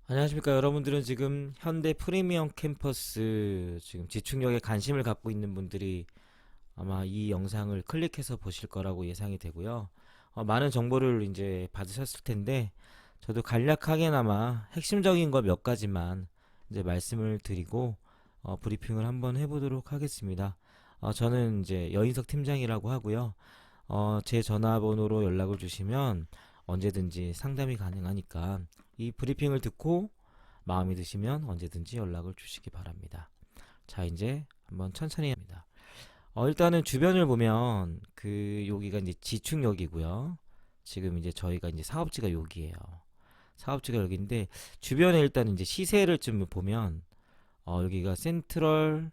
안녕하십니까. 여러분들은 지금 현대 프리미엄 캠퍼스 지금 지축역에 관심을 갖고 있는 분들이 아마 이 영상을 클릭해서 보실 거라고 예상이 되고요. 많은 정보를 이제 받으셨을 텐데 저도 간략하게나마 핵심적인 거 몇 가지만 이제 말씀을 드리고 브리핑을 한번 해보도록 하겠습니다. 저는 이제 여인석 팀장이라고 하고요. 제 전화번호로 연락을 주시면 언제든지 상담이 가능하니까 이 브리핑을 듣고 마음이 드시면 언제든지 연락을 주시기 바랍니다. 자, 이제 한번 천천히 합니다. 일단은 주변을 보면 여기가 이제 지축역이고요. 지금 이제 저희가 이제 사업지가 여기예요. 사업지가 여기인데 주변에 일단 이제 시세를 좀 보면 여기가 센트럴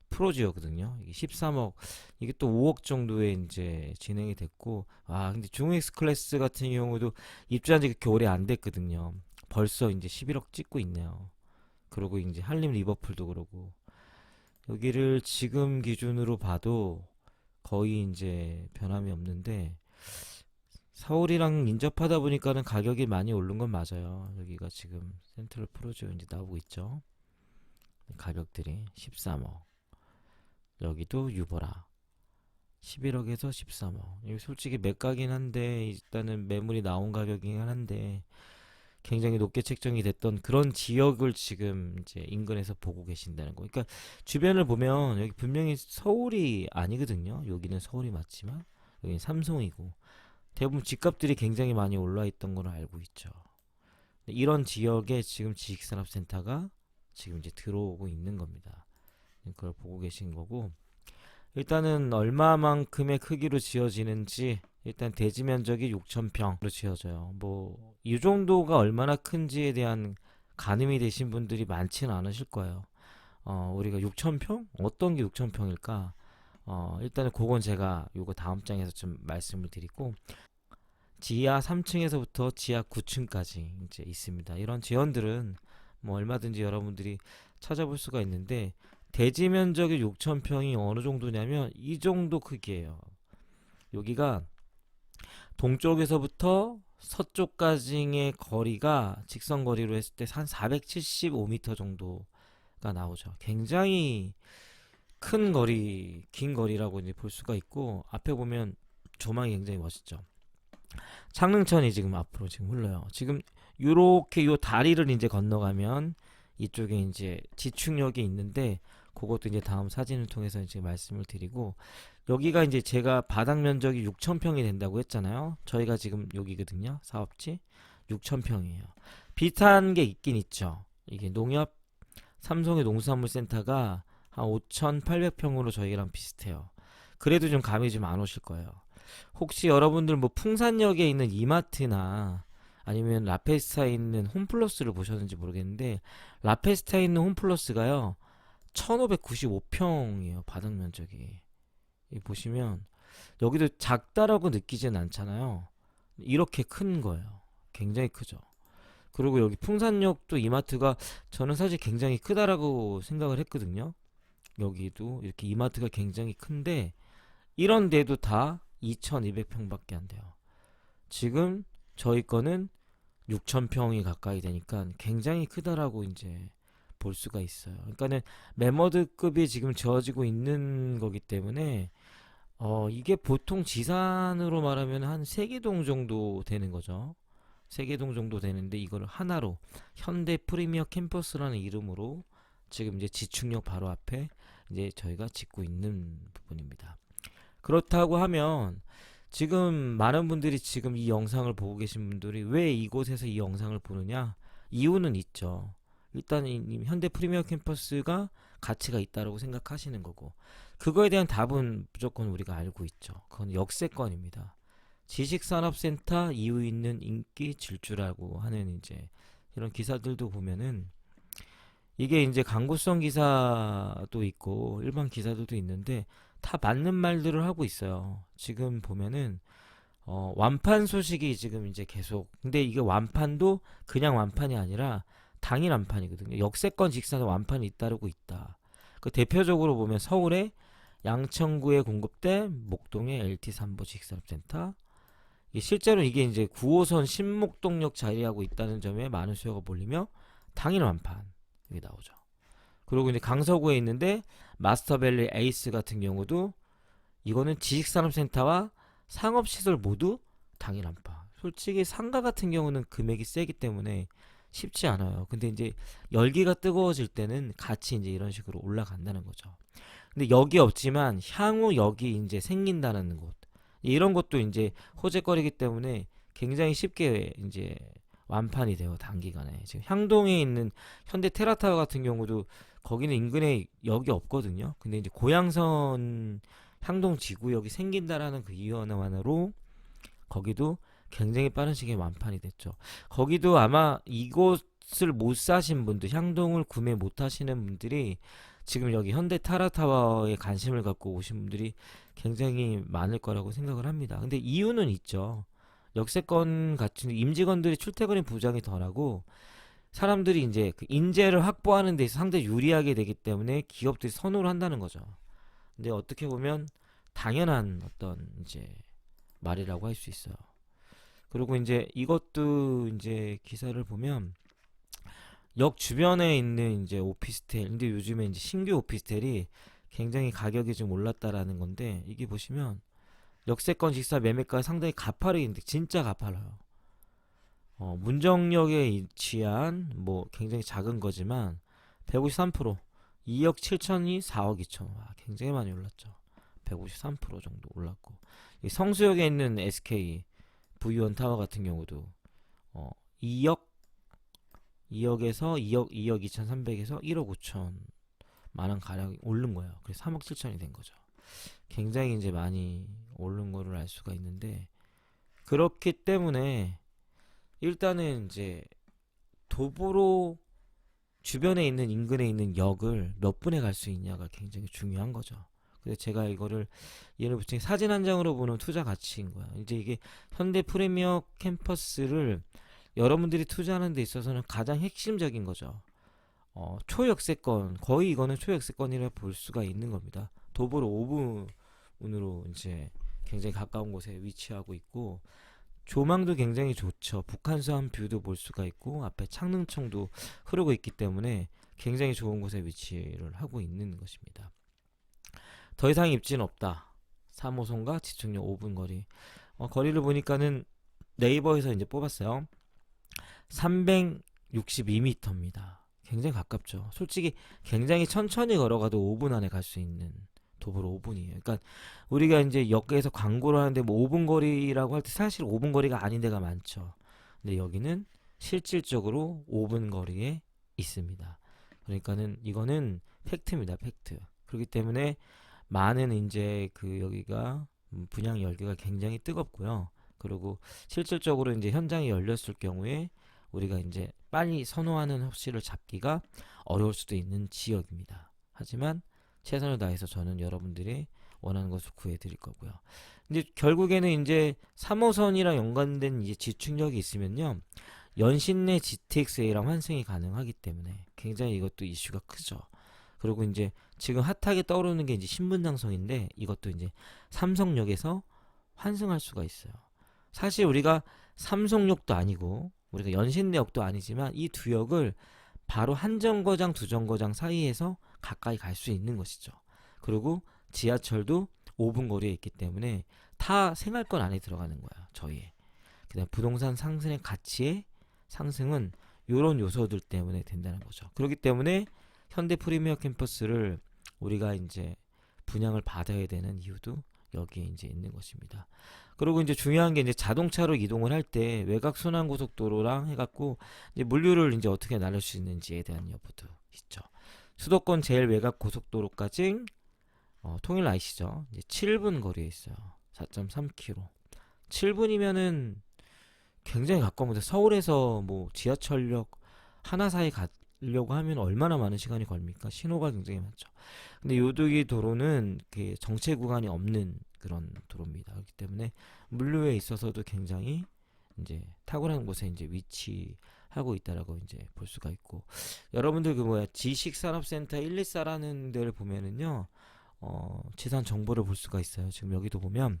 프로지오거든요. 이게 13억, 이게 또 5억 정도에 이제 진행이 됐고, 근데 중엑스 클래스 같은 경우도 입주한 지 그렇게 오래 안 됐거든요. 벌써 이제 11억 찍고 있네요. 그리고 이제 한림 리버풀도 그러고, 여기를 지금 기준으로 봐도 거의 이제 변함이 없는데, 서울이랑 인접하다 보니까는 가격이 많이 오른 건 맞아요. 여기가 지금 센트럴 프로지오 이제 나오고 있죠. 가격들이 13억. 여기도 유보라 11억에서 13억. 이거 솔직히 매가긴 한데 일단은 매물이 나온 가격이긴 한데 굉장히 높게 책정이 됐던 그런 지역을 지금 이제 인근에서 보고 계신다는 거. 그러니까 주변을 보면 여기 분명히 서울이 아니거든요. 여기는 서울이 맞지만 여기는 삼성이고 대부분 집값들이 굉장히 많이 올라 있던 걸로 알고 있죠. 이런 지역에 지금 지식산업센터가 지금 이제 들어오고 있는 겁니다. 그걸 보고 계신 거고, 일단은 얼마만큼의 크기로 지어지는지, 일단 대지 면적이 6,000평으로 지어져요. 뭐 이 정도가 얼마나 큰지에 대한 가늠이 되신 분들이 많지는 않으실 거예요. 우리가 6,000평? 어떤 게 6,000평일까? 일단은 그건 제가 요거 다음 장에서 좀 말씀을 드리고, 지하 3층에서부터 지하 9층까지 이제 있습니다. 이런 지원들은 뭐 얼마든지 여러분들이 찾아볼 수가 있는데, 대지 면적이 6,000평이 어느 정도냐면 이 정도 크기예요. 여기가 동쪽에서부터 서쪽까지의 거리가 직선 거리로 했을 때 한 475m 정도가 나오죠. 굉장히 큰 거리, 긴 거리라고 이제 볼 수가 있고, 앞에 보면 조망이 굉장히 멋있죠. 창릉천이 지금 앞으로 지금 흘러요. 지금 요렇게 요 다리를 이제 건너가면 이쪽에 이제 지축역이 있는데, 그것도 이제 다음 사진을 통해서 이제 말씀을 드리고, 여기가 이제 제가 바닥 면적이 6,000평이 된다고 했잖아요. 저희가 지금 여기거든요. 사업지 6,000평이에요. 비슷한 게 있긴 있죠. 이게 농협 삼성의 농수산물센터가 한 5,800평으로 저희랑 비슷해요. 그래도 좀 감이 좀 안 오실 거예요. 혹시 여러분들 뭐 풍산역에 있는 이마트나 아니면 라페스타에 있는 홈플러스를 보셨는지 모르겠는데, 라페스타에 있는 홈플러스가요 1595평이에요. 바닥 면적이. 이 보시면 여기도 작다라고 느끼진 않잖아요. 이렇게 큰 거예요. 굉장히 크죠. 그리고 여기 풍산역도 이마트가 저는 사실 굉장히 크다라고 생각을 했거든요. 여기도 이렇게 이마트가 굉장히 큰데 이런 데도 다 2200평밖에 안 돼요. 지금 저희 거는 6000평이 가까이 되니까 굉장히 크다라고 이제 볼 수가 있어요. 그러니까는 매머드급이 지금 지어지고 있는 거기 때문에 이게 보통 지산으로 말하면 한 세개동 정도 되는 거죠. 세개동 정도 되는데 이걸 하나로 현대 프리미어 캠퍼스라는 이름으로 지금 이제 지축역 바로 앞에 이제 저희가 짓고 있는 부분입니다. 그렇다고 하면 지금 많은 분들이 지금 이 영상을 보고 계신 분들이 왜 이곳에서 이 영상을 보느냐? 이유는 있죠. 일단 이 현대 프리미어 캠퍼스가 가치가 있다고 생각하시는 거고, 그거에 대한 답은 무조건 우리가 알고 있죠. 그건 역세권입니다. 지식산업센터 이유 있는 인기 질주라고 하는 이제 이런 기사들도 보면은 이게 이제 광고성 기사도 있고 일반 기사들도 있는데 다 맞는 말들을 하고 있어요. 지금 보면은 완판 소식이 지금 이제 계속, 근데 이게 완판도 그냥 완판이 아니라 당일 완판이거든요. 역세권 직선에 완판이 잇따르고 있다. 그 대표적으로 보면 서울의 양천구에 공급된 목동의 LT 삼보 지식산업센터, 실제로 이게 이제 9호선 신목동역 자리하고 있다는 점에 많은 수요가 몰리며 당일 완판 여기 나오죠. 그리고 이제 강서구에 있는데 마스터밸리 에이스 같은 경우도 이거는 지식산업센터와 상업시설 모두 당일 완판. 솔직히 상가 같은 경우는 금액이 세기 때문에 쉽지 않아요. 근데 이제 열기가 뜨거워질 때는 같이 이제 이런 식으로 올라간다는 거죠. 근데 여기 없지만 향후 여기 이제 생긴다는 곳, 이런 것도 이제 호재거리기 때문에 굉장히 쉽게 이제 완판이 돼요. 단기간에. 지금 향동에 있는 현대 테라타워 같은 경우도 거기는 인근에 역이 없거든요. 근데 이제 고양선 향동 지구역이 생긴다라는 그 이유 하나만으로 거기도 굉장히 빠른 시기에 완판이 됐죠. 거기도 아마 이곳을 못 사신 분들, 향동을 구매 못 하시는 분들이 지금 여기 현대 타라타워에 관심을 갖고 오신 분들이 굉장히 많을 거라고 생각을 합니다. 근데 이유는 있죠. 역세권 같은 임직원들이 출퇴근의 부장이 덜하고 사람들이 이제 그 인재를 확보하는 데 있어 상당히 유리하게 되기 때문에 기업들이 선호를 한다는 거죠. 근데 어떻게 보면 당연한 어떤 이제 말이라고 할 수 있어요. 그리고 이제 이것도 이제 기사를 보면 역 주변에 있는 이제 오피스텔, 근데 요즘에 이제 신규 오피스텔이 굉장히 가격이 좀 올랐다라는 건데, 이게 보시면 역세권 직사 매매가 상당히 가파르긴데 진짜 가파라요. 문정역에 위치한 뭐 굉장히 작은 거지만 153%, 2억 7천이 4억 2천. 와, 굉장히 많이 올랐죠. 153% 정도 올랐고, 이 성수역에 있는 SK V1 타워 같은 경우도 2억 2억에서 2억 2,300에서 1억 5천 만원 가량 오른 거예요. 그래서 3억 7천이 된 거죠. 굉장히 이제 많이 오른 거를 알 수가 있는데, 그렇기 때문에 일단은 이제 도보로 주변에 있는 인근에 있는 역을 몇 분에 갈 수 있냐가 굉장히 중요한 거죠. 그래서 제가 이거를 예를 붙인 사진 한 장으로 보는 투자 가치인 거야. 이제 이게 현대 프리미어 캠퍼스를 여러분들이 투자하는 데 있어서는 가장 핵심적인 거죠. 초역세권, 거의 이거는 초역세권이라 볼 수가 있는 겁니다. 도보로 5분으로 이제 굉장히 가까운 곳에 위치하고 있고, 조망도 굉장히 좋죠. 북한산 뷰도 볼 수가 있고, 앞에 창릉청도 흐르고 있기 때문에 굉장히 좋은 곳에 위치를 하고 있는 것입니다. 더 이상 입지는 없다. 3호선과 지축역 5분 거리. 거리를 보니까는 네이버에서 이제 뽑았어요. 362m입니다. 굉장히 가깝죠. 솔직히 굉장히 천천히 걸어가도 5분 안에 갈 수 있는, 도보로 5분이에요. 그러니까 우리가 이제 역에서 광고를 하는데 뭐 5분 거리라고 할 때 사실 5분 거리가 아닌 데가 많죠. 근데 여기는 실질적으로 5분 거리에 있습니다. 그러니까는 이거는 팩트입니다. 팩트. 그렇기 때문에 많은 이제 그 여기가 분양 열기가 굉장히 뜨겁고요. 그리고 실질적으로 이제 현장이 열렸을 경우에 우리가 이제 빨리 선호하는 혹시를 잡기가 어려울 수도 있는 지역입니다. 하지만 최선을 다해서 저는 여러분들이 원하는 것을 구해드릴 거고요. 근데 결국에는 이제 3호선이랑 연관된 이제 지축력이 있으면요, 연신내 GTX-A랑 환승이 가능하기 때문에 굉장히 이것도 이슈가 크죠. 그리고 이제 지금 핫하게 떠오르는 게 이제 신분당선인데, 이것도 이제 삼성역에서 환승할 수가 있어요. 사실 우리가 삼성역도 아니고 우리가 연신내역도 아니지만 이 두 역을 바로 한 정거장 두 정거장 사이에서 가까이 갈 수 있는 것이죠. 그리고 지하철도 5분 거리에 있기 때문에 타 생활권 안에 들어가는 거야, 저희의. 그다음 부동산 상승의 가치의 상승은 이런 요소들 때문에 된다는 거죠. 그렇기 때문에 현대 프리미어 캠퍼스를 우리가 이제 분양을 받아야 되는 이유도 여기에 이제 있는 것입니다. 그리고 이제 중요한 게 이제 자동차로 이동을 할 때 외곽 순환 고속도로랑 해갖고 이제 물류를 이제 어떻게 나눌 수 있는지에 대한 여부도 있죠. 수도권 제일 외곽 고속도로까지 통일 아시죠? 이제 7분 거리에 있어요. 4.3km. 7분이면은 굉장히 가까운데, 서울에서 뭐 지하철역 하나 사이 가려고 하면 얼마나 많은 시간이 걸립니까? 신호가 굉장히 많죠. 근데 요도기 도로는 그 정체 구간이 없는 그런 도로입니다. 그렇기 때문에 물류에 있어서도 굉장히 이제 탁월한 곳에 이제 위치하고 있다라고 이제 볼 수가 있고, 여러분들 그 뭐야 지식산업센터 124라는 데를 보면은요, 지산 정보를 볼 수가 있어요. 지금 여기도 보면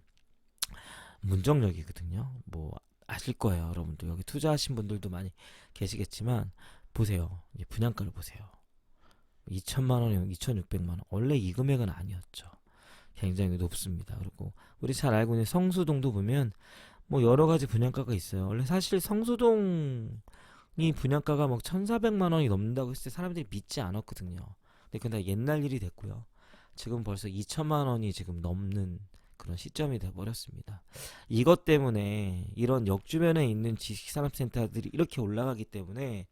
문정역이거든요. 뭐 아실 거예요, 여러분들. 여기 투자하신 분들도 많이 계시겠지만 보세요. 이제 분양가를 보세요. 2천만 원이면 2,600만 원. 원래 이 금액은 아니었죠. 굉장히 높습니다. 그리고 우리 잘 알고 있는 성수동도 보면 뭐 여러 가지 분양가가 있어요. 원래 사실 성수동이 분양가가 막 1,400만 원이 넘는다고 했을 때 사람들이 믿지 않았거든요. 근데 그건 다 옛날 일이 됐고요. 지금 벌써 2천만 원이 지금 넘는 그런 시점이 돼 버렸습니다. 이것 때문에 이런 역주변에 있는 지식산업센터들이 이렇게 올라가기 때문에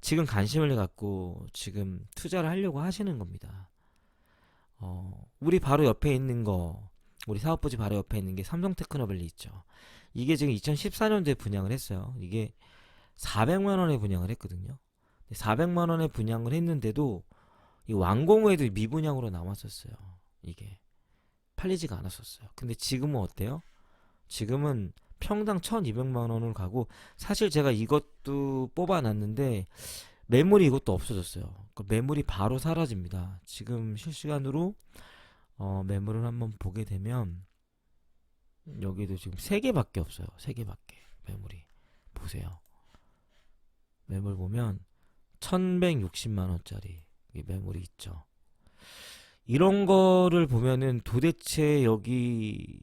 지금 관심을 갖고 지금 투자를 하려고 하시는 겁니다. 우리 바로 옆에 있는 거, 우리 사업부지 바로 옆에 있는 게 삼성테크노밸리 있죠. 이게 지금 2014년도에 분양을 했어요. 이게 400만 원에 분양을 했거든요. 400만 원에 분양을 했는데도 이 완공 후에도 미분양으로 남았었어요. 이게 팔리지가 않았었어요. 근데 지금은 어때요? 지금은 평당 1,200만 원을 가고 사실 제가 이것도 뽑아놨는데 매물이 이것도 없어졌어요. 그 매물이 바로 사라집니다. 지금 실시간으로 매물을 한번 보게 되면 여기도 지금 3개밖에 없어요. 3개밖에 매물이. 보세요. 매물 보면 1,160만 원짜리 매물이 있죠. 이런 거를 보면은 도대체 여기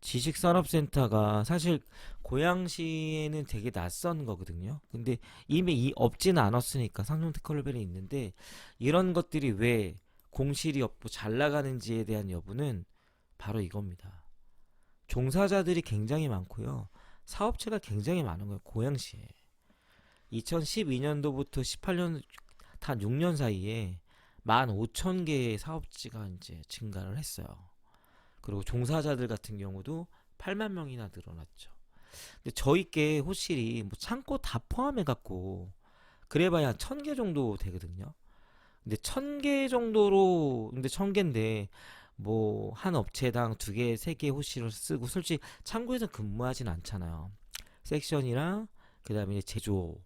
지식산업센터가 사실 고양시에는 되게 낯선 거거든요. 근데 이미 없지는 않았으니까 삼성테크노밸리 있는데 이런 것들이 왜 공실이 없고 잘 나가는지에 대한 여부는 바로 이겁니다. 종사자들이 굉장히 많고요. 사업체가 굉장히 많은 거예요. 고양시에. 2012년도부터 18년 단 6년 사이에 15,000개의 사업지가 이제 증가를 했어요. 그리고 종사자들 같은 경우도 8만 명이나 늘어났죠. 근데 저희께 호실이 뭐 창고 다 포함해 갖고 그래봐야 1,000개 정도 되거든요. 근데 1,000개 정도로 근데 1,000개인데 뭐 한 업체당 2개, 3개 호실을 쓰고 솔직히 창고에서 근무하진 않잖아요. 섹션이랑 그다음에 제조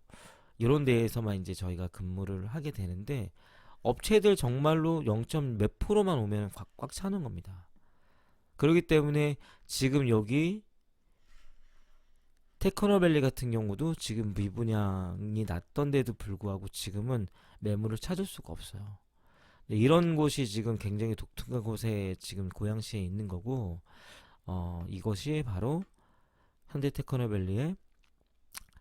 이런 데에서만 이제 저희가 근무를 하게 되는데 업체들 정말로 0. 몇 프로만 오면 꽉 차는 겁니다. 그렇기 때문에 지금 여기 테크노밸리 같은 경우도 지금 미분양이 났던데도 불구하고 지금은 매물을 찾을 수가 없어요. 이런 곳이 지금 굉장히 독특한 곳에 지금 고양시에 있는 거고 이것이 바로 현대테크노밸리의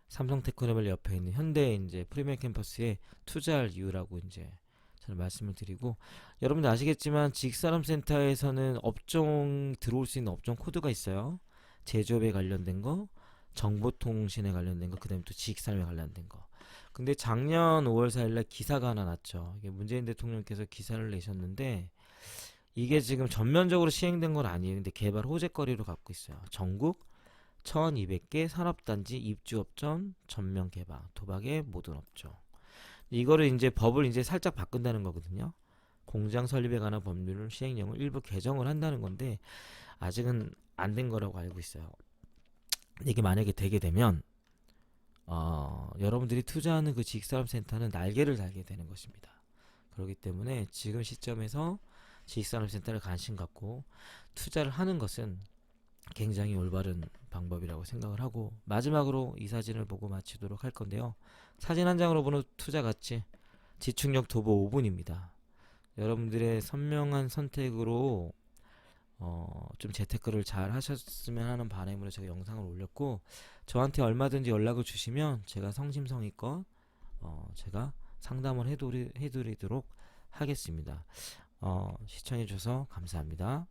삼성테크노밸리 옆에 있는 현대 이제 프리미엄 캠퍼스에 투자할 이유라고 이제 저는 말씀을 드리고 여러분들 아시겠지만 지식산업센터에서는 업종 들어올 수 있는 업종 코드가 있어요. 제조업에 관련된 거, 정보통신에 관련된 거, 그다음에 또 지식산업에 관련된 거. 근데 작년 5월 4일날 기사가 하나 났죠. 이게 문재인 대통령께서 기사를 내셨는데 이게 지금 전면적으로 시행된 건 아니에요. 근데 개발 호재거리로 갖고 있어요. 전국 1,200개 산업단지 입주업종 전면 개방, 도박의 모든 업종. 이거를 이제 법을 이제 살짝 바꾼다는 거거든요. 공장 설립에 관한 법률을 시행령을 일부 개정을 한다는 건데 아직은 안 된 거라고 알고 있어요. 이게 만약에 되게 되면 여러분들이 투자하는 그 지식산업센터는 날개를 달게 되는 것입니다. 그렇기 때문에 지금 시점에서 지식산업센터를 관심 갖고 투자를 하는 것은 굉장히 올바른 방법이라고 생각을 하고 마지막으로 이 사진을 보고 마치도록 할 건데요. 사진 한 장으로 보는 투자 가치 지축력 도보 5분입니다. 여러분들의 선명한 선택으로 좀 재테크를 잘 하셨으면 하는 바람으로 제가 영상을 올렸고 저한테 얼마든지 연락을 주시면 제가 성심성의껏 제가 상담을 해드리도록 하겠습니다. 시청해 주셔서 감사합니다.